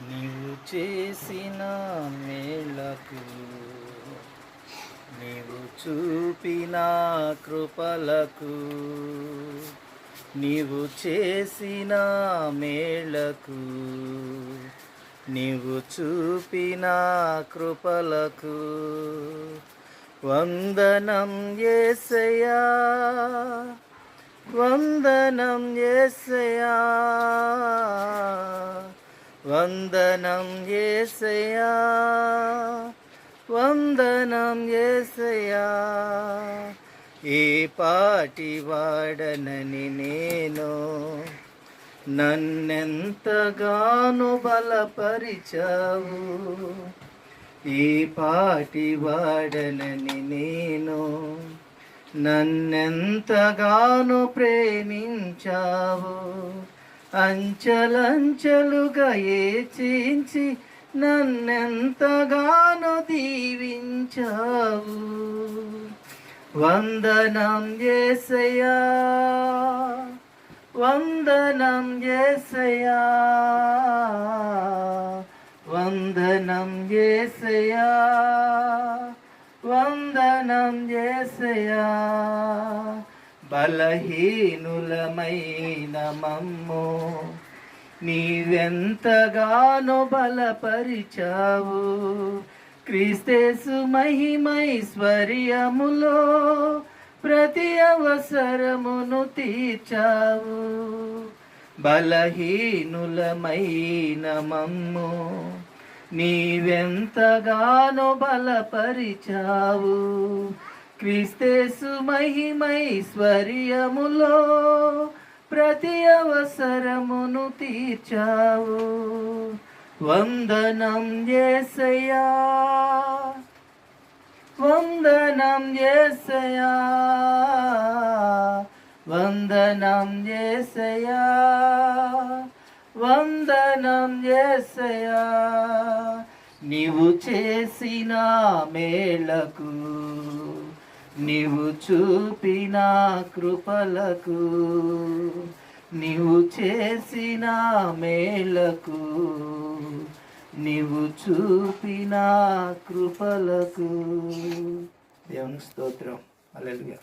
నీవు చేసిన మేలకు, నీవు చూపిన కృపలకు, నీవు చేసిన మేలకు, నీవు చూపిన కృపలకు వందనం యేసయ్యా, వందనం యేసయ్యా, వందనం యేసయ్యా, వందనం యేసయ్యా. ఏ పాటి వాడనని నేను, నన్నెంతగానో బలపరిచావు. ఏ పాటి వాడనని నేను, నన్నెంతగానో ప్రేమించావు. అంచెలంచెలుగా ఏచించి నన్నెంతగానో దీవించావు. వందనం యేసయ్యా, వందనం యేసయ్యా, వందనం యేసయ్యా, వందనం యేసయ్యా. బలహీనులమైన మమ్ము నీవెంతగానో బలపరిచావు. క్రీస్తేసు మహిమైశ్వర్యములో ప్రతి అవసరమును తీర్చావు. బలహీనులమైన మమ్ము నీవెంతగానో బలపరిచావు. క్రీస్తేసు మహిమైశ్వర్యములో ప్రతి అవసరమును తీర్చావు. వందనం యేసయ్యా, వందనం యేసయ్యా, వందనం యేసయ్యా, వందనం యేసయ్యా. నీవు చేసిన మేలకు, నీవు చూపిన కృపలకు, నీవు చేసిన మేలకు, నీవు చూపిన కృపలకు దేవునికి స్తోత్రం. హల్లెలూయా.